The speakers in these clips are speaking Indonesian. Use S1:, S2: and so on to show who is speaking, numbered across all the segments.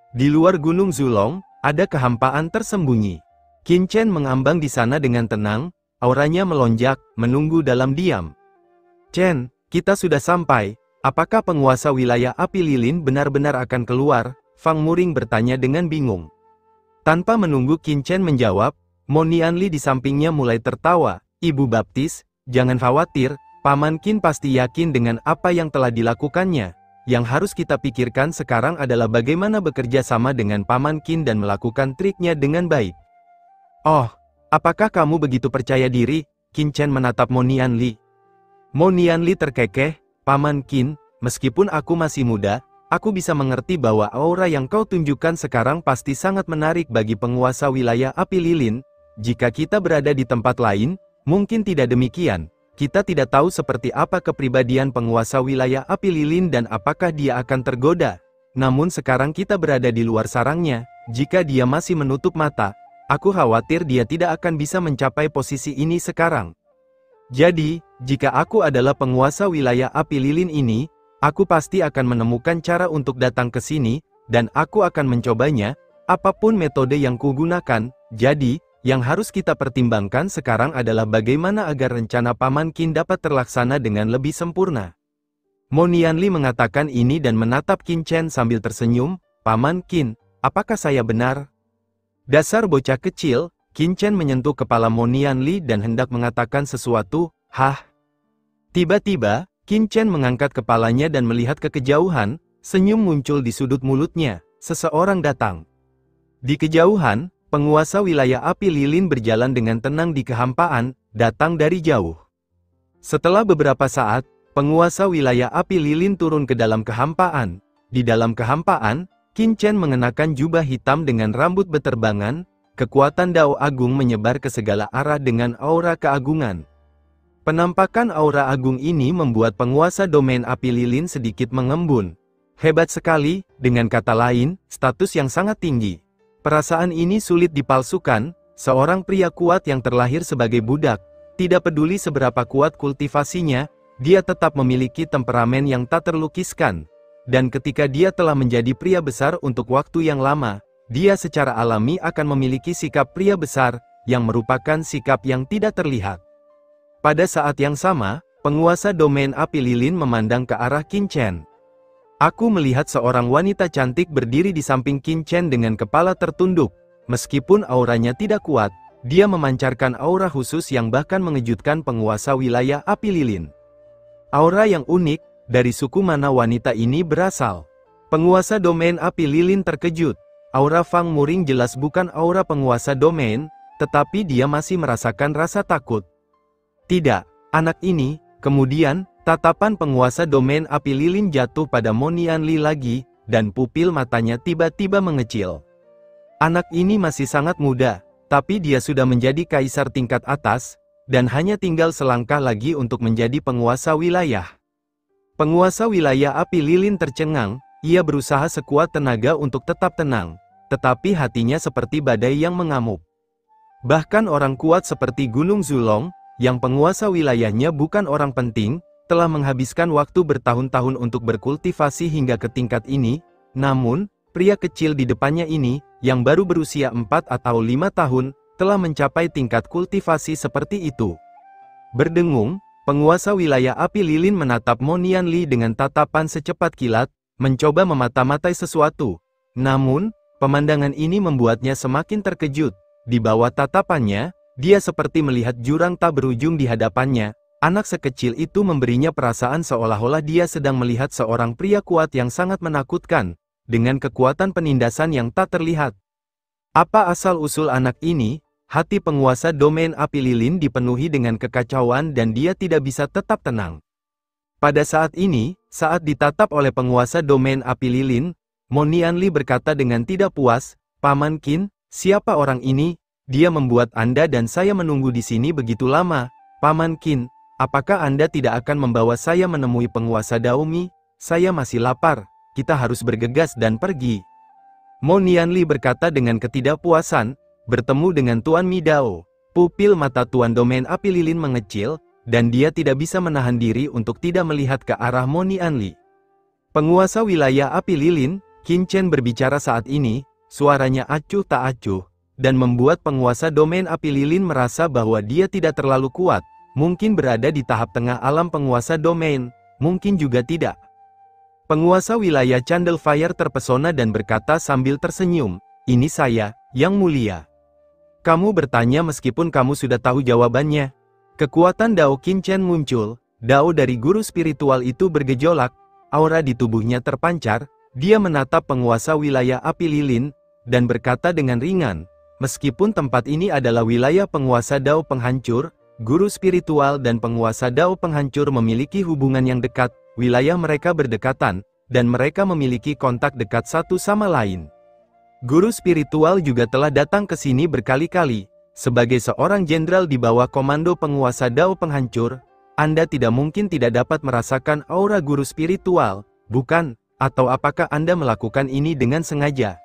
S1: Di luar Gunung Zulong, ada kehampaan tersembunyi. Qin Chen mengambang di sana dengan tenang, auranya melonjak, menunggu dalam diam. "Chen, kita sudah sampai. Apakah penguasa wilayah api lilin benar-benar akan keluar?" Fang Muring bertanya dengan bingung. Tanpa menunggu Qin Chen menjawab, Mo Nianli di sampingnya mulai tertawa. "Ibu Baptis, jangan khawatir, Paman Qin pasti yakin dengan apa yang telah dilakukannya. Yang harus kita pikirkan sekarang adalah bagaimana bekerja sama dengan Paman Qin dan melakukan triknya dengan baik." "Oh, apakah kamu begitu percaya diri?" Qin Chen menatap Mo Nianli. Mo Nianli terkekeh, "Paman Qin, meskipun aku masih muda, aku bisa mengerti bahwa aura yang kau tunjukkan sekarang pasti sangat menarik bagi penguasa wilayah api lilin. Jika kita berada di tempat lain, mungkin tidak demikian. Kita tidak tahu seperti apa kepribadian penguasa wilayah api lilin dan apakah dia akan tergoda. Namun sekarang kita berada di luar sarangnya, jika dia masih menutup mata, aku khawatir dia tidak akan bisa mencapai posisi ini sekarang. Jadi, jika aku adalah penguasa wilayah api lilin ini, aku pasti akan menemukan cara untuk datang ke sini, dan aku akan mencobanya, apapun metode yang kugunakan. Jadi, yang harus kita pertimbangkan sekarang adalah bagaimana agar rencana Paman Qin dapat terlaksana dengan lebih sempurna." Mo Nianli mengatakan ini dan menatap Qin Chen sambil tersenyum. "Paman Qin, apakah saya benar?" "Dasar bocah kecil." Qin Chen menyentuh kepala Mo Nianli dan hendak mengatakan sesuatu. "Hah?" Tiba-tiba, Qin Chen mengangkat kepalanya dan melihat ke kejauhan, senyum muncul di sudut mulutnya. Seseorang datang. Di kejauhan, penguasa wilayah api lilin berjalan dengan tenang di kehampaan, datang dari jauh. Setelah beberapa saat, penguasa wilayah api lilin turun ke dalam kehampaan. Di dalam kehampaan, Qin Chen mengenakan jubah hitam dengan rambut beterbangan, kekuatan Dao Agung menyebar ke segala arah dengan aura keagungan. Penampakan aura agung ini membuat penguasa domain api lilin sedikit mengembun. Hebat sekali, dengan kata lain, status yang sangat tinggi. Perasaan ini sulit dipalsukan, seorang pria kuat yang terlahir sebagai budak, tidak peduli seberapa kuat kultivasinya, dia tetap memiliki temperamen yang tak terlukiskan. Dan ketika dia telah menjadi pria besar untuk waktu yang lama, dia secara alami akan memiliki sikap pria besar, yang merupakan sikap yang tidak terlihat. Pada saat yang sama, penguasa domain api lilin memandang ke arah Qin Chen. "Aku melihat seorang wanita cantik berdiri di samping Qin Chen dengan kepala tertunduk. Meskipun auranya tidak kuat, dia memancarkan aura khusus yang bahkan mengejutkan penguasa wilayah api lilin. Aura yang unik, dari suku mana wanita ini berasal?" Penguasa domain api lilin terkejut. Aura Fang Muring jelas bukan aura penguasa domain, tetapi dia masih merasakan rasa takut. "Tidak, anak ini." Kemudian, tatapan penguasa domain api lilin jatuh pada Mo Nianli lagi, dan pupil matanya tiba-tiba mengecil. Anak ini masih sangat muda, tapi dia sudah menjadi kaisar tingkat atas, dan hanya tinggal selangkah lagi untuk menjadi penguasa wilayah. Penguasa wilayah api lilin tercengang, ia berusaha sekuat tenaga untuk tetap tenang, tetapi hatinya seperti badai yang mengamuk. Bahkan orang kuat seperti Gunung Zulong, yang penguasa wilayahnya bukan orang penting, telah menghabiskan waktu bertahun-tahun untuk berkultivasi hingga ke tingkat ini, namun, pria kecil di depannya ini, yang baru berusia 4 atau 5 tahun, telah mencapai tingkat kultivasi seperti itu. Berdengung, penguasa wilayah api lilin menatap Mo Nianli dengan tatapan secepat kilat, mencoba memata-matai sesuatu. Namun, pemandangan ini membuatnya semakin terkejut. Di bawah tatapannya, dia seperti melihat jurang tak berujung di hadapannya. Anak sekecil itu memberinya perasaan seolah-olah dia sedang melihat seorang pria kuat yang sangat menakutkan, dengan kekuatan penindasan yang tak terlihat. Apa asal-usul anak ini? Hati penguasa domain api lilin dipenuhi dengan kekacauan dan dia tidak bisa tetap tenang. Pada saat ini, saat ditatap oleh penguasa domain api lilin, Mo Nianli berkata dengan tidak puas, "Paman Qin, siapa orang ini? Dia membuat Anda dan saya menunggu di sini begitu lama. Paman Qin, apakah Anda tidak akan membawa saya menemui penguasa Daomi? Saya masih lapar, kita harus bergegas dan pergi." Mo Nianli berkata dengan ketidakpuasan, bertemu dengan Tuan Mi Dao. Pupil mata Tuan Domain Api Lilin mengecil, dan dia tidak bisa menahan diri untuk tidak melihat ke arah Mo Nianli. Penguasa wilayah Api Lilin, Qin Chen berbicara saat ini, suaranya acuh tak acuh, dan membuat penguasa domain api lilin merasa bahwa dia tidak terlalu kuat, mungkin berada di tahap tengah alam penguasa domain, mungkin juga tidak. Penguasa wilayah Candlefire terpesona dan berkata sambil tersenyum, "Ini saya, Yang Mulia." "Kamu bertanya meskipun kamu sudah tahu jawabannya." Kekuatan Dao Qin Chen muncul, Dao dari guru spiritual itu bergejolak, aura di tubuhnya terpancar, dia menatap penguasa wilayah api lilin, dan berkata dengan ringan, "Meskipun tempat ini adalah wilayah penguasa Dao penghancur, guru spiritual dan penguasa Dao penghancur memiliki hubungan yang dekat, wilayah mereka berdekatan, dan mereka memiliki kontak dekat satu sama lain. Guru spiritual juga telah datang ke sini berkali-kali. Sebagai seorang jenderal di bawah komando penguasa Dao penghancur, Anda tidak mungkin tidak dapat merasakan aura guru spiritual, bukan? Atau apakah Anda melakukan ini dengan sengaja?"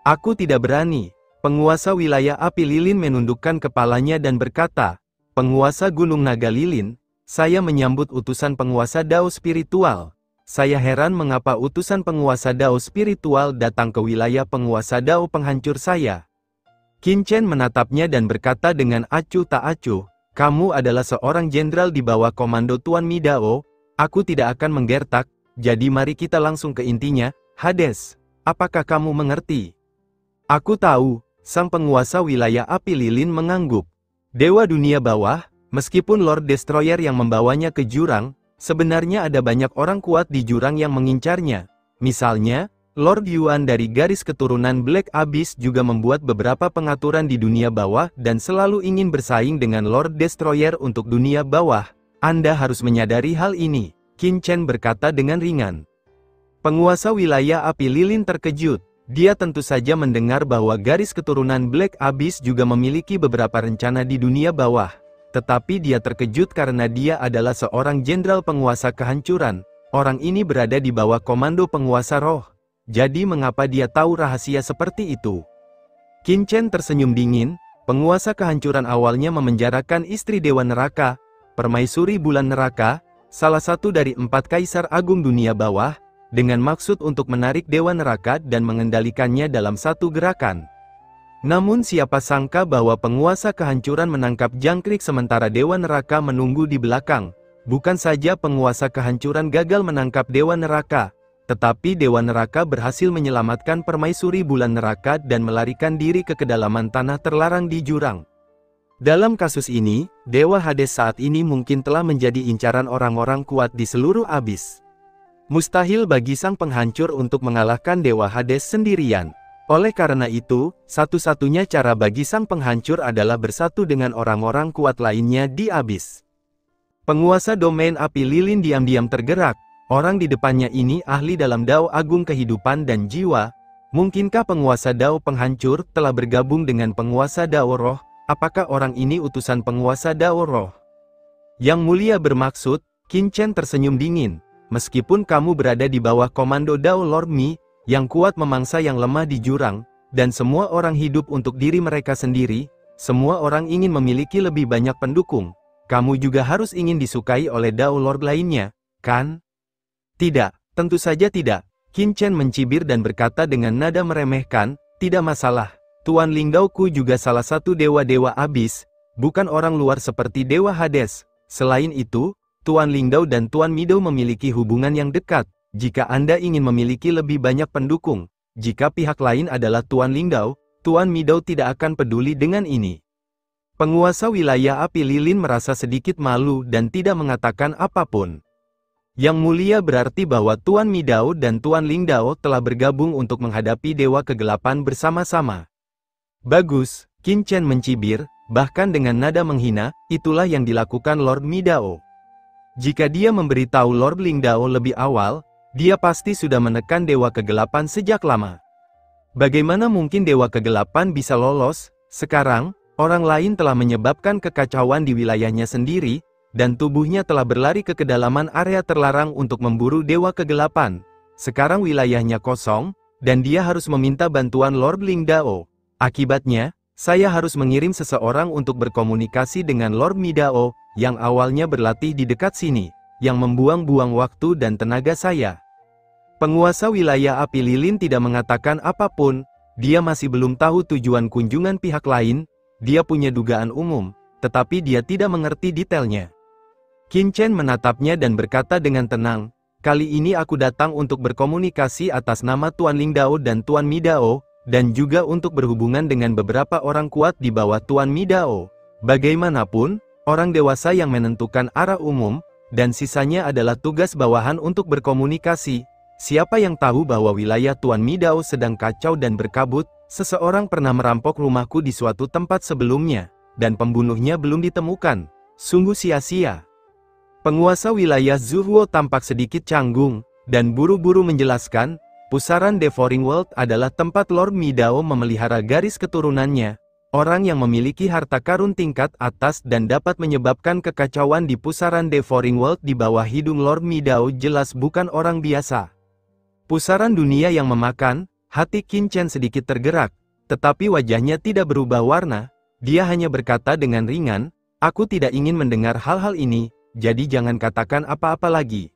S1: "Aku tidak berani." Penguasa wilayah api lilin menundukkan kepalanya dan berkata, "Penguasa Gunung Naga Lilin, saya menyambut utusan penguasa Dao spiritual. Saya heran mengapa utusan penguasa Dao spiritual datang ke wilayah penguasa Dao penghancur saya." Qin Chen menatapnya dan berkata dengan acuh tak acuh, "Kamu adalah seorang jenderal di bawah komando Tuan Mi Dao, aku tidak akan menggertak, jadi mari kita langsung ke intinya, Hades. Apakah kamu mengerti?" "Aku tahu." Sang penguasa wilayah api lilin mengangguk. "Dewa dunia bawah, meskipun Lord Destroyer yang membawanya ke jurang, sebenarnya ada banyak orang kuat di jurang yang mengincarnya. Misalnya, Lord Yuan dari garis keturunan Black Abyss juga membuat beberapa pengaturan di dunia bawah dan selalu ingin bersaing dengan Lord Destroyer untuk dunia bawah. Anda harus menyadari hal ini." Qin Chen berkata dengan ringan. Penguasa wilayah api lilin terkejut. Dia tentu saja mendengar bahwa garis keturunan Black Abyss juga memiliki beberapa rencana di dunia bawah. Tetapi dia terkejut karena dia adalah seorang jenderal penguasa kehancuran. Orang ini berada di bawah komando penguasa roh. Jadi mengapa dia tahu rahasia seperti itu? Qin Chen tersenyum dingin. Penguasa kehancuran awalnya memenjarakan istri Dewa Neraka, Permaisuri Bulan Neraka, salah satu dari 4 kaisar agung dunia bawah, dengan maksud untuk menarik Dewa Neraka dan mengendalikannya dalam satu gerakan. Namun siapa sangka bahwa penguasa kehancuran menangkap jangkrik sementara Dewa Neraka menunggu di belakang. Bukan saja penguasa kehancuran gagal menangkap Dewa Neraka, tetapi Dewa Neraka berhasil menyelamatkan Permaisuri Bulan Neraka dan melarikan diri ke kedalaman tanah terlarang di jurang. Dalam kasus ini, Dewa Hades saat ini mungkin telah menjadi incaran orang-orang kuat di seluruh abis. Mustahil bagi sang penghancur untuk mengalahkan Dewa Hades sendirian. Oleh karena itu, satu-satunya cara bagi sang penghancur adalah bersatu dengan orang-orang kuat lainnya di abis. Penguasa domain api lilin diam-diam tergerak. Orang di depannya ini ahli dalam Dao Agung kehidupan dan jiwa. Mungkinkah penguasa Dao penghancur telah bergabung dengan penguasa Dao roh? Apakah orang ini utusan penguasa Dao roh? Yang Mulia bermaksud, Qin Chen tersenyum dingin. Meskipun kamu berada di bawah komando Dao Lord Mi, yang kuat memangsa yang lemah di jurang, dan semua orang hidup untuk diri mereka sendiri, semua orang ingin memiliki lebih banyak pendukung. Kamu juga harus ingin disukai oleh Dao Lord lainnya, kan? Tidak, tentu saja tidak. Qin Chen mencibir dan berkata dengan nada meremehkan, "Tidak masalah. Tuan Lingdaoku juga salah satu dewa-dewa abis, bukan orang luar seperti Dewa Hades. Selain itu, Tuan Lingdao dan Tuan Midou memiliki hubungan yang dekat. Jika Anda ingin memiliki lebih banyak pendukung, jika pihak lain adalah Tuan Lingdao, Tuan Midou tidak akan peduli dengan ini." Penguasa wilayah api lilin merasa sedikit malu dan tidak mengatakan apapun. Yang Mulia berarti bahwa Tuan Midou dan Tuan Lingdao telah bergabung untuk menghadapi Dewa Kegelapan bersama-sama. Bagus, Qin Chen mencibir, bahkan dengan nada menghina, itulah yang dilakukan Lord Midou. Jika dia memberitahu Lord Lingdao lebih awal, dia pasti sudah menekan Dewa Kegelapan sejak lama. Bagaimana mungkin Dewa Kegelapan bisa lolos? Sekarang, orang lain telah menyebabkan kekacauan di wilayahnya sendiri, dan tubuhnya telah berlari ke kedalaman area terlarang untuk memburu Dewa Kegelapan. Sekarang wilayahnya kosong, dan dia harus meminta bantuan Lord Lingdao. Akibatnya, saya harus mengirim seseorang untuk berkomunikasi dengan Lord Midou, yang awalnya berlatih di dekat sini, yang membuang-buang waktu dan tenaga saya. Penguasa wilayah api lilin tidak mengatakan apapun, dia masih belum tahu tujuan kunjungan pihak lain, dia punya dugaan umum, tetapi dia tidak mengerti detailnya. Qin Chen menatapnya dan berkata dengan tenang, kali ini aku datang untuk berkomunikasi atas nama Tuan Lingdao dan Tuan Midao, dan juga untuk berhubungan dengan beberapa orang kuat di bawah Tuan Midao. Bagaimanapun, orang dewasa yang menentukan arah umum, dan sisanya adalah tugas bawahan untuk berkomunikasi. Siapa yang tahu bahwa wilayah Tuan Midao sedang kacau dan berkabut, seseorang pernah merampok rumahku di suatu tempat sebelumnya, dan pembunuhnya belum ditemukan. Sungguh sia-sia. Penguasa wilayah Zuhuo tampak sedikit canggung, dan buru-buru menjelaskan, pusaran Devouring World adalah tempat Lord Midao memelihara garis keturunannya, orang yang memiliki harta karun tingkat atas dan dapat menyebabkan kekacauan di pusaran Devouring World di bawah hidung Lord Midao jelas bukan orang biasa. Pusaran dunia yang memakan, hati Qin Chen sedikit tergerak, tetapi wajahnya tidak berubah warna, dia hanya berkata dengan ringan, aku tidak ingin mendengar hal-hal ini, jadi jangan katakan apa-apa lagi.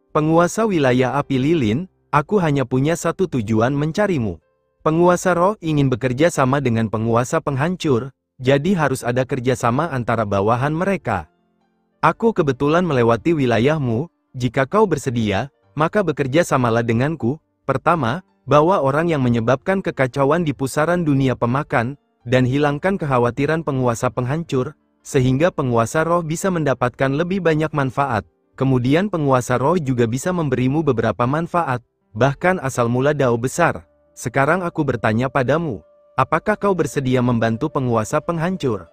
S1: Penguasa wilayah api lilin, aku hanya punya satu tujuan mencarimu. Penguasa roh ingin bekerja sama dengan penguasa penghancur, jadi harus ada kerjasama antara bawahan mereka. Aku kebetulan melewati wilayahmu, jika kau bersedia, maka bekerja samalah denganku. Pertama, bawa orang yang menyebabkan kekacauan di pusaran dunia pemakan, dan hilangkan kekhawatiran penguasa penghancur, sehingga penguasa roh bisa mendapatkan lebih banyak manfaat. Kemudian penguasa roh juga bisa memberimu beberapa manfaat, bahkan asal mula dao besar. Sekarang aku bertanya padamu, apakah kau bersedia membantu penguasa penghancur?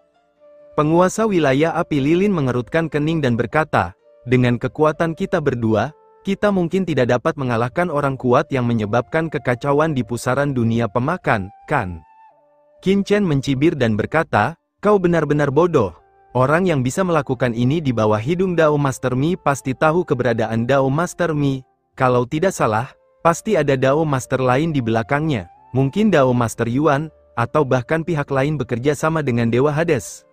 S1: Penguasa wilayah api lilin mengerutkan kening dan berkata, dengan kekuatan kita berdua, kita mungkin tidak dapat mengalahkan orang kuat yang menyebabkan kekacauan di pusaran dunia pemakan, kan? Qin Chen mencibir dan berkata, kau benar-benar bodoh. Orang yang bisa melakukan ini di bawah hidung Dao Master Mi pasti tahu keberadaan Dao Master Mi. Kalau tidak salah, pasti ada Dao Master lain di belakangnya. Mungkin Dao Master Yuan, atau bahkan pihak lain bekerja sama dengan Dewa Hades.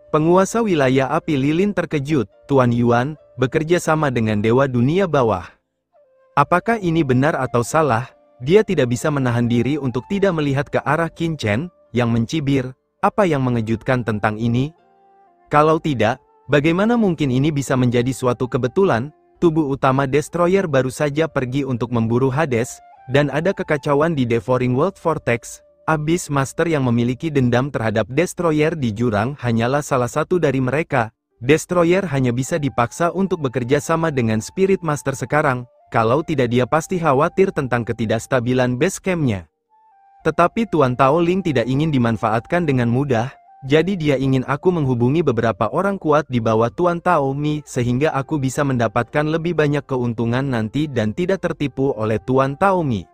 S1: Penguasa wilayah api lilin terkejut, Tuan Yuan, bekerja sama dengan Dewa Dunia Bawah. Apakah ini benar atau salah? Dia tidak bisa menahan diri untuk tidak melihat ke arah Qin Chen, yang mencibir, apa yang mengejutkan tentang ini? Kalau tidak, bagaimana mungkin ini bisa menjadi suatu kebetulan? Tubuh utama Destroyer baru saja pergi untuk memburu Hades, dan ada kekacauan di Devouring World Vortex. Abyss Master yang memiliki dendam terhadap Destroyer di jurang hanyalah salah satu dari mereka. Destroyer hanya bisa dipaksa untuk bekerja sama dengan Spirit Master sekarang, kalau tidak dia pasti khawatir tentang ketidakstabilan base camp-nya. Tetapi Tuan Tao Ling tidak ingin dimanfaatkan dengan mudah, jadi dia ingin aku menghubungi beberapa orang kuat di bawah Tuan Tao Mi sehingga aku bisa mendapatkan lebih banyak keuntungan nanti dan tidak tertipu oleh Tuan Tao Mi.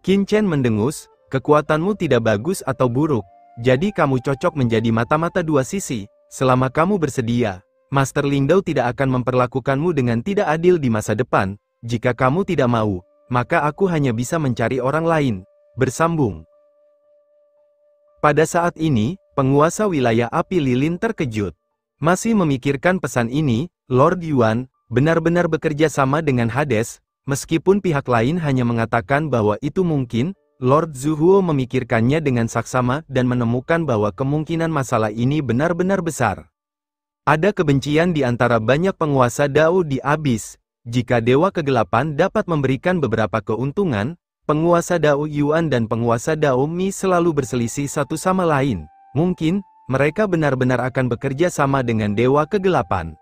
S1: Qin Chen mendengus, kekuatanmu tidak bagus atau buruk, jadi kamu cocok menjadi mata-mata dua sisi. Selama kamu bersedia, Master Lingdao tidak akan memperlakukanmu dengan tidak adil di masa depan. Jika kamu tidak mau, maka aku hanya bisa mencari orang lain. Bersambung. Pada saat ini, penguasa wilayah api lilin terkejut. Masih memikirkan pesan ini, Lord Yuan benar-benar bekerja sama dengan Hades, meskipun pihak lain hanya mengatakan bahwa itu mungkin. Lord Zuhuo memikirkannya dengan saksama dan menemukan bahwa kemungkinan masalah ini benar-benar besar. Ada kebencian di antara banyak penguasa Dao di Abyss. Jika Dewa Kegelapan dapat memberikan beberapa keuntungan, penguasa Dao Yuan dan penguasa Dao Mi selalu berselisih satu sama lain. Mungkin, mereka benar-benar akan bekerja sama dengan Dewa Kegelapan.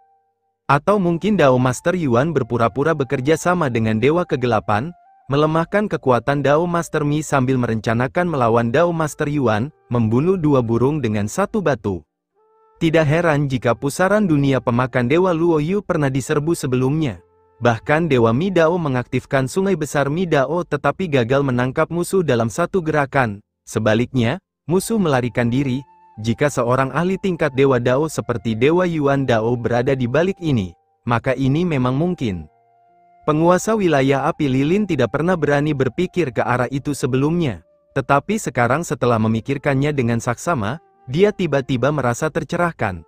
S1: Atau mungkin Dao Master Yuan berpura-pura bekerja sama dengan Dewa Kegelapan, melemahkan kekuatan Dao Master Mi sambil merencanakan melawan Dao Master Yuan, membunuh dua burung dengan satu batu. Tidak heran jika pusaran dunia pemakan Dewa Luoyu pernah diserbu sebelumnya. Bahkan Dewa Midao mengaktifkan sungai besar Midao tetapi gagal menangkap musuh dalam satu gerakan. Sebaliknya, musuh melarikan diri. Jika seorang ahli tingkat Dewa Dao seperti Dewa Yuan Dao berada di balik ini, maka ini memang mungkin. Penguasa wilayah api lilin tidak pernah berani berpikir ke arah itu sebelumnya. Tetapi sekarang setelah memikirkannya dengan saksama, dia tiba-tiba merasa tercerahkan.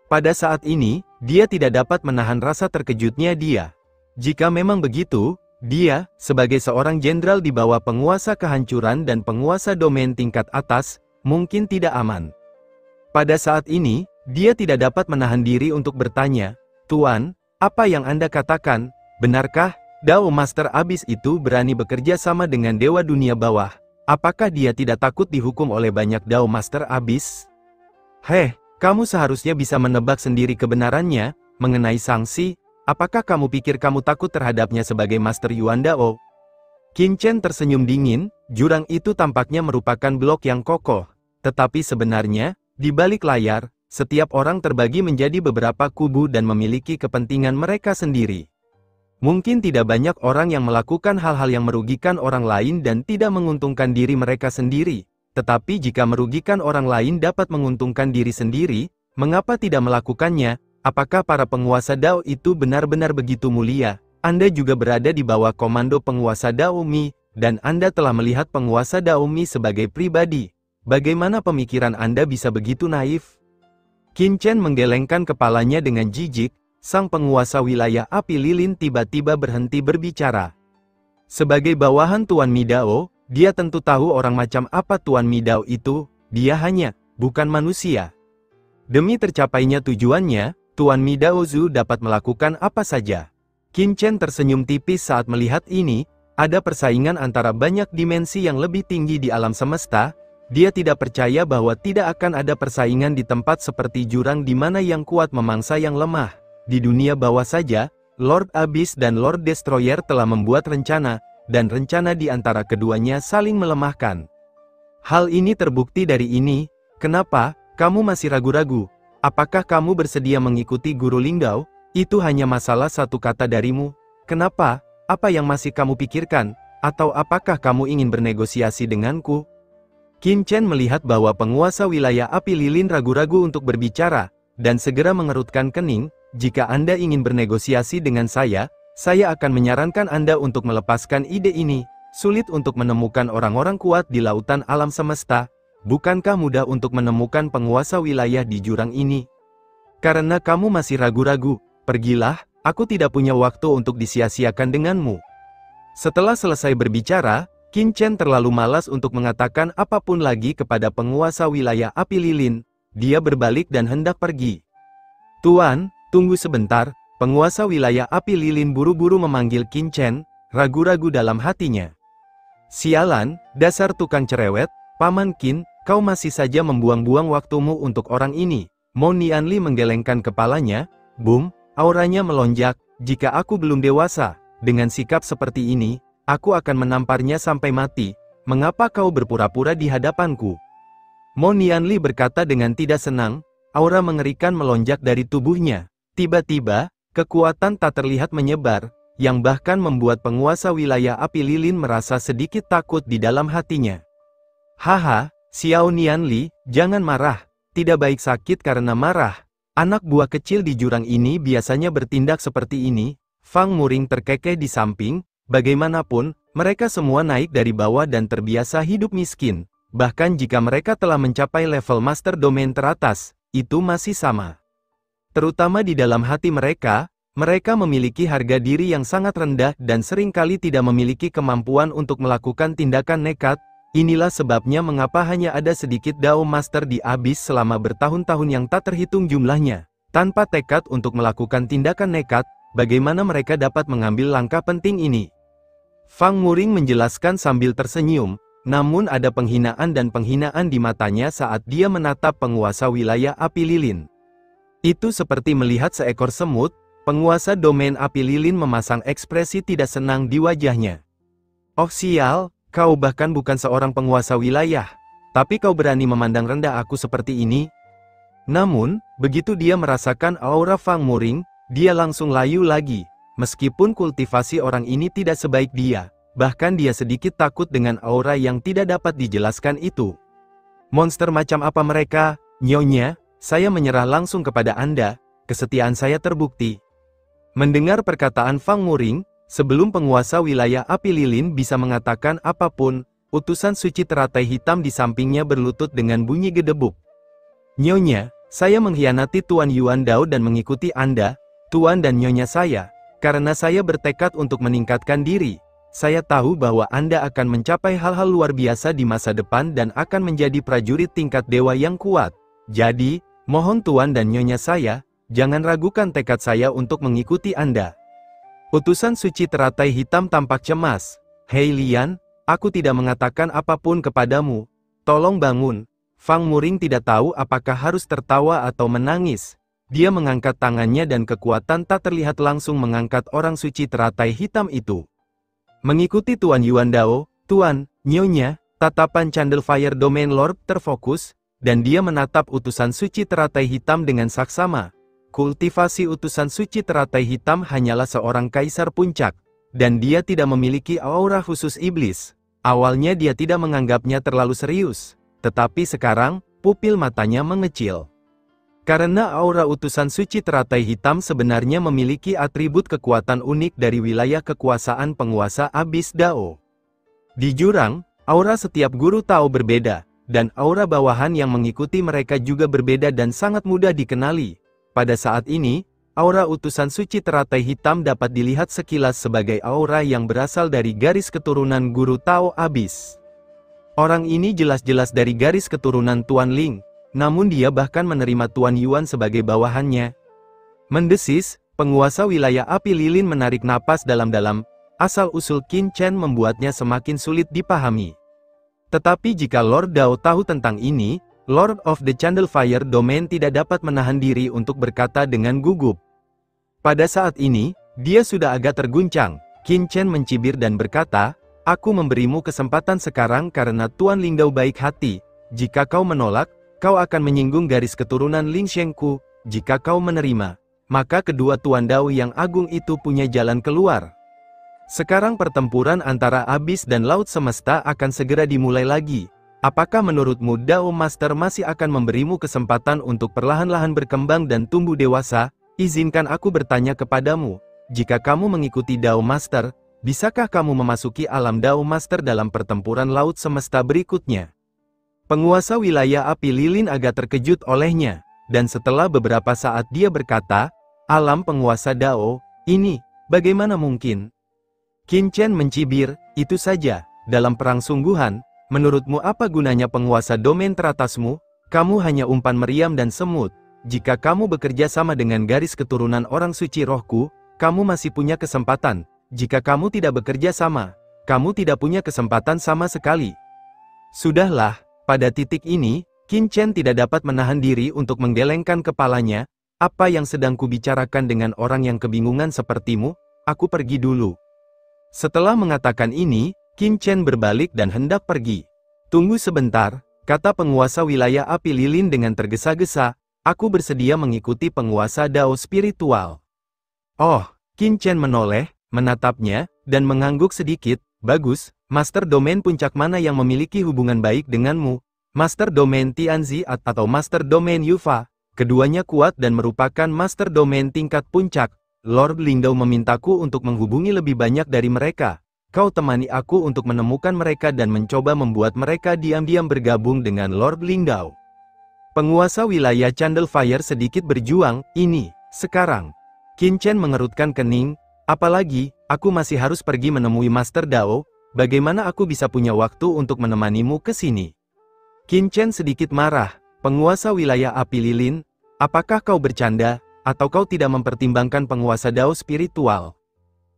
S1: Pada saat ini, dia tidak dapat menahan rasa terkejutnya dia. Jika memang begitu, Dia, sebagai seorang jenderal di bawah penguasa kehancuran dan penguasa domain tingkat atas, mungkin tidak aman. Pada saat ini, dia tidak dapat menahan diri untuk bertanya, "Tuan, apa yang Anda katakan, benarkah? Dao Master Abyss itu berani bekerja sama dengan Dewa Dunia Bawah. Apakah dia tidak takut dihukum oleh banyak Dao Master Abyss?" "Heh, kamu seharusnya bisa menebak sendiri kebenarannya, mengenai sanksi. Apakah kamu pikir kamu takut terhadapnya sebagai Master Yuan Dao?" Qin Chen tersenyum dingin, jurang itu tampaknya merupakan blok yang kokoh. Tetapi sebenarnya, di balik layar, setiap orang terbagi menjadi beberapa kubu dan memiliki kepentingan mereka sendiri. Mungkin tidak banyak orang yang melakukan hal-hal yang merugikan orang lain dan tidak menguntungkan diri mereka sendiri. Tetapi jika merugikan orang lain dapat menguntungkan diri sendiri, mengapa tidak melakukannya? Apakah para penguasa Dao itu benar-benar begitu mulia? Anda juga berada di bawah komando penguasa Dao Mi, dan Anda telah melihat penguasa Dao Mi sebagai pribadi. Bagaimana pemikiran Anda bisa begitu naif? Qin Chen menggelengkan kepalanya dengan jijik. Sang penguasa wilayah api lilin tiba-tiba berhenti berbicara. Sebagai bawahan Tuan Midao, dia tentu tahu orang macam apa Tuan Midao itu. Dia hanya, bukan manusia. Demi tercapainya tujuannya, Tuan Midao Zhu dapat melakukan apa saja. Qin Chen tersenyum tipis saat melihat ini. Ada persaingan antara banyak dimensi yang lebih tinggi di alam semesta. Dia tidak percaya bahwa tidak akan ada persaingan di tempat seperti jurang di mana yang kuat memangsa yang lemah. Di dunia bawah saja, Lord Abyss dan Lord Destroyer telah membuat rencana, dan rencana di antara keduanya saling melemahkan. Hal ini terbukti dari ini. Kenapa, kamu masih ragu-ragu? Apakah kamu bersedia mengikuti Guru Linggao? Itu hanya masalah satu kata darimu. Kenapa? Apa yang masih kamu pikirkan? Atau apakah kamu ingin bernegosiasi denganku? Qin Chen melihat bahwa penguasa wilayah api lilin ragu-ragu untuk berbicara, dan segera mengerutkan kening. Jika Anda ingin bernegosiasi dengan saya akan menyarankan Anda untuk melepaskan ide ini. Sulit untuk menemukan orang-orang kuat di lautan alam semesta. Bukankah mudah untuk menemukan penguasa wilayah di jurang ini? Karena kamu masih ragu-ragu, pergilah, aku tidak punya waktu untuk disia-siakan denganmu. Setelah selesai berbicara, Qin Chen terlalu malas untuk mengatakan apapun lagi kepada penguasa wilayah api lilin. Dia berbalik dan hendak pergi. "Tuan, tunggu sebentar." Penguasa wilayah api lilin buru-buru memanggil Qin Chen, ragu-ragu dalam hatinya. "Sialan, dasar tukang cerewet, Paman Qin, kau masih saja membuang-buang waktumu untuk orang ini." Mo Nianli menggelengkan kepalanya. Boom, auranya melonjak. "Jika aku belum dewasa, dengan sikap seperti ini, aku akan menamparnya sampai mati. Mengapa kau berpura-pura di hadapanku?" Mo Nianli berkata dengan tidak senang. Aura mengerikan melonjak dari tubuhnya. Tiba-tiba, kekuatan tak terlihat menyebar, yang bahkan membuat penguasa wilayah api lilin merasa sedikit takut di dalam hatinya. "Haha, Xiao Nianli, jangan marah. Tidak baik sakit karena marah. Anak buah kecil di jurang ini biasanya bertindak seperti ini." Fang Muring terkekeh di samping. Bagaimanapun, mereka semua naik dari bawah dan terbiasa hidup miskin. Bahkan jika mereka telah mencapai level Master Domain teratas, itu masih sama. Terutama di dalam hati mereka, mereka memiliki harga diri yang sangat rendah dan seringkali tidak memiliki kemampuan untuk melakukan tindakan nekat. Inilah sebabnya mengapa hanya ada sedikit Dao Master di Abyss selama bertahun-tahun yang tak terhitung jumlahnya. Tanpa tekad untuk melakukan tindakan nekat, bagaimana mereka dapat mengambil langkah penting ini? Fang Muring menjelaskan sambil tersenyum. Namun ada penghinaan dan penghinaan di matanya saat dia menatap penguasa wilayah api lilin. Itu seperti melihat seekor semut. Penguasa domain api lilin memasang ekspresi tidak senang di wajahnya. "Oh sial, kau bahkan bukan seorang penguasa wilayah. Tapi kau berani memandang rendah aku seperti ini?" Namun, begitu dia merasakan aura Fang Muring, dia langsung layu lagi. Meskipun kultivasi orang ini tidak sebaik dia, bahkan dia sedikit takut dengan aura yang tidak dapat dijelaskan itu. "Monster macam apa mereka, Nyonya? Saya menyerah langsung kepada Anda, kesetiaan saya terbukti." Mendengar perkataan Fang Muring, sebelum penguasa wilayah api lilin bisa mengatakan apapun, utusan suci teratai hitam di sampingnya berlutut dengan bunyi gedebuk. "Nyonya, saya mengkhianati Tuan Yuan Dao dan mengikuti Anda, Tuan dan Nyonya saya. Karena saya bertekad untuk meningkatkan diri, saya tahu bahwa Anda akan mencapai hal-hal luar biasa di masa depan dan akan menjadi prajurit tingkat dewa yang kuat. Jadi, mohon Tuan dan Nyonya saya, jangan ragukan tekad saya untuk mengikuti Anda. Utusan suci teratai hitam tampak cemas. Hei Lian, aku tidak mengatakan apapun kepadamu. Tolong bangun. Fang Muring tidak tahu apakah harus tertawa atau menangis. Dia mengangkat tangannya dan kekuatan tak terlihat langsung mengangkat orang suci teratai hitam itu. Mengikuti Tuan Yuan Dao, Tuan, Nyonya, tatapan Candlefire Domain Lord terfokus, dan dia menatap utusan suci teratai hitam dengan saksama. Kultivasi utusan suci teratai hitam hanyalah seorang kaisar puncak, dan dia tidak memiliki aura khusus iblis. Awalnya dia tidak menganggapnya terlalu serius, tetapi sekarang, pupil matanya mengecil. Karena aura utusan suci teratai hitam sebenarnya memiliki atribut kekuatan unik dari wilayah kekuasaan penguasa Abyss Dao. Di jurang, aura setiap guru Tao berbeda, dan aura bawahan yang mengikuti mereka juga berbeda dan sangat mudah dikenali. Pada saat ini, aura utusan suci teratai hitam dapat dilihat sekilas sebagai aura yang berasal dari garis keturunan guru Tao Abyss. Orang ini jelas-jelas dari garis keturunan Tuan Ling. Namun dia bahkan menerima Tuan Yuan sebagai bawahannya. Mendesis, penguasa wilayah api lilin menarik napas dalam-dalam, asal-usul Qin Chen membuatnya semakin sulit dipahami. Tetapi jika Lord Dao tahu tentang ini, Lord of the Candlefire Domain tidak dapat menahan diri untuk berkata dengan gugup. Pada saat ini, dia sudah agak terguncang. Qin Chen mencibir dan berkata, "Aku memberimu kesempatan sekarang karena Tuan Lingdao baik hati. Jika kau menolak, kau akan menyinggung garis keturunan Ling Shengku. Jika kau menerima, maka kedua Tuan Dao yang agung itu punya jalan keluar. Sekarang pertempuran antara Abyss dan Laut Semesta akan segera dimulai lagi. Apakah menurutmu Dao Master masih akan memberimu kesempatan untuk perlahan-lahan berkembang dan tumbuh dewasa? Izinkan aku bertanya kepadamu, jika kamu mengikuti Dao Master, bisakah kamu memasuki alam Dao Master dalam pertempuran Laut Semesta berikutnya?" Penguasa wilayah api lilin agak terkejut olehnya, dan setelah beberapa saat dia berkata, "Alam penguasa Dao, ini, bagaimana mungkin?" Qin Chen mencibir, "Itu saja, dalam perang sungguhan, menurutmu apa gunanya penguasa domain teratasmu? Kamu hanya umpan meriam dan semut. Jika kamu bekerja sama dengan garis keturunan orang suci rohku, kamu masih punya kesempatan. Jika kamu tidak bekerja sama, kamu tidak punya kesempatan sama sekali." Sudahlah. Pada titik ini, Qin Chen tidak dapat menahan diri untuk menggelengkan kepalanya. "Apa yang sedang kubicarakan dengan orang yang kebingungan sepertimu? Aku pergi dulu." Setelah mengatakan ini, Qin Chen berbalik dan hendak pergi. "Tunggu sebentar," kata penguasa wilayah api lilin dengan tergesa-gesa, "aku bersedia mengikuti penguasa Dao spiritual." Oh, Qin Chen menoleh, menatapnya, dan mengangguk sedikit. "Bagus, Master Domain puncak mana yang memiliki hubungan baik denganmu? Master Domain Tianzi atau Master Domain Yufa? Keduanya kuat dan merupakan Master Domain tingkat puncak. Lord Lingdao memintaku untuk menghubungi lebih banyak dari mereka. Kau temani aku untuk menemukan mereka dan mencoba membuat mereka diam-diam bergabung dengan Lord Lingdao." Penguasa wilayah Candlefire sedikit berjuang, "Ini, sekarang." Qin Chen mengerutkan kening, "Apalagi, aku masih harus pergi menemui Master Dao. Bagaimana aku bisa punya waktu untuk menemanimu ke sini?" Qin Chen sedikit marah, "Penguasa wilayah api lilin, apakah kau bercanda, atau kau tidak mempertimbangkan penguasa Dao spiritual?"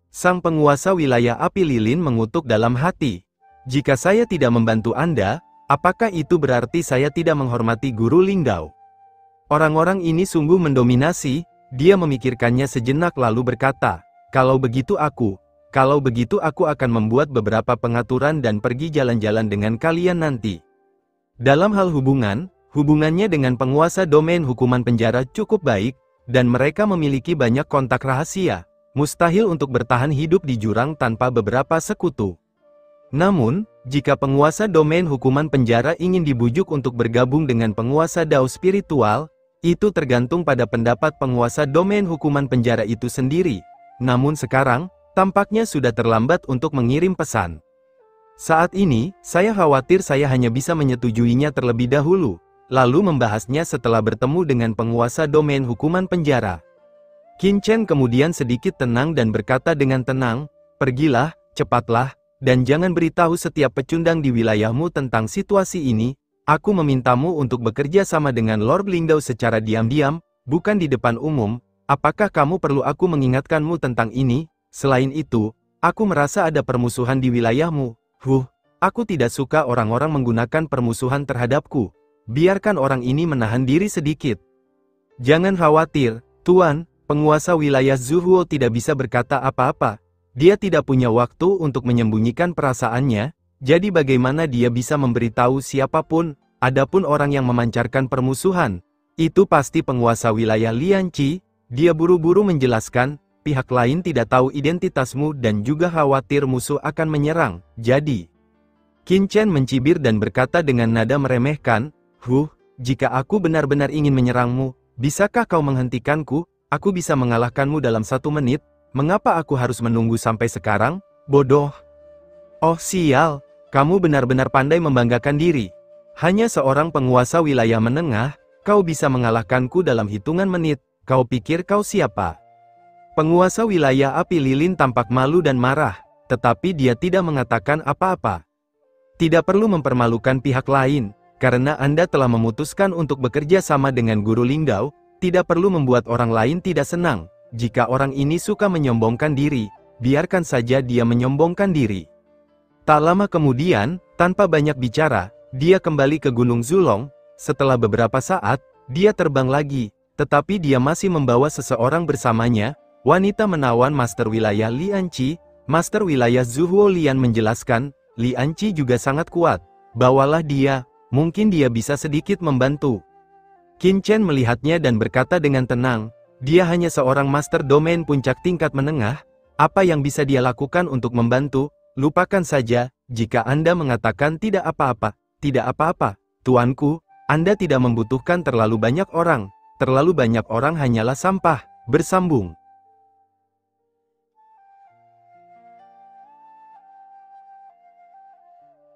S1: Sang penguasa wilayah api lilin mengutuk dalam hati. "Jika saya tidak membantu Anda, apakah itu berarti saya tidak menghormati Guru Lingdao?" Orang-orang ini sungguh mendominasi. Dia memikirkannya sejenak lalu berkata, Kalau begitu aku akan membuat beberapa pengaturan dan pergi jalan-jalan dengan kalian nanti." Dalam hal hubungannya dengan penguasa domain hukuman penjara cukup baik, dan mereka memiliki banyak kontak rahasia. Mustahil untuk bertahan hidup di jurang tanpa beberapa sekutu. Namun, jika penguasa domain hukuman penjara ingin dibujuk untuk bergabung dengan penguasa Dao spiritual, itu tergantung pada pendapat penguasa domain hukuman penjara itu sendiri. Namun sekarang, tampaknya sudah terlambat untuk mengirim pesan. Saat ini, saya khawatir saya hanya bisa menyetujuinya terlebih dahulu, lalu membahasnya setelah bertemu dengan penguasa domain hukuman penjara. Qin Chen kemudian sedikit tenang dan berkata dengan tenang, "Pergilah, cepatlah, dan jangan beritahu setiap pecundang di wilayahmu tentang situasi ini. Aku memintamu untuk bekerja sama dengan Lord Lingdao secara diam-diam, bukan di depan umum. Apakah kamu perlu aku mengingatkanmu tentang ini? Selain itu, aku merasa ada permusuhan di wilayahmu. Aku tidak suka orang-orang menggunakan permusuhan terhadapku. Biarkan orang ini menahan diri sedikit." "Jangan khawatir, Tuan. Penguasa wilayah Zuhuo tidak bisa berkata apa-apa. Dia tidak punya waktu untuk menyembunyikan perasaannya, jadi bagaimana dia bisa memberitahu siapapun, adapun orang yang memancarkan permusuhan, itu pasti penguasa wilayah Lianqi." Dia buru-buru menjelaskan, "Pihak lain tidak tahu identitasmu dan juga khawatir musuh akan menyerang, jadi..." Qin Chen mencibir dan berkata dengan nada meremehkan, Jika aku benar-benar ingin menyerangmu, bisakah kau menghentikanku? Aku bisa mengalahkanmu dalam 1 menit, mengapa aku harus menunggu sampai sekarang? Bodoh." "Oh sial, kamu benar-benar pandai membanggakan diri. Hanya seorang penguasa wilayah menengah, kau bisa mengalahkanku dalam hitungan menit, kau pikir kau siapa?" Penguasa wilayah api lilin tampak malu dan marah, tetapi dia tidak mengatakan apa-apa. "Tidak perlu mempermalukan pihak lain, karena Anda telah memutuskan untuk bekerja sama dengan Guru Lingdao. Tidak perlu membuat orang lain tidak senang. Jika orang ini suka menyombongkan diri, biarkan saja dia menyombongkan diri." Tak lama kemudian, tanpa banyak bicara, dia kembali ke Gunung Zulong. Setelah beberapa saat, dia terbang lagi, tetapi dia masih membawa seseorang bersamanya, wanita menawan Master Wilayah Lianqi. Master Wilayah Zuhuo Lian menjelaskan, "Lianqi juga sangat kuat. Bawalah dia, mungkin dia bisa sedikit membantu." Qin Chen melihatnya dan berkata dengan tenang, "Dia hanya seorang master domain puncak tingkat menengah. Apa yang bisa dia lakukan untuk membantu? Lupakan saja. Jika Anda mengatakan tidak apa-apa, tidak apa-apa, tuanku, Anda tidak membutuhkan terlalu banyak orang. Terlalu banyak orang hanyalah sampah." Bersambung.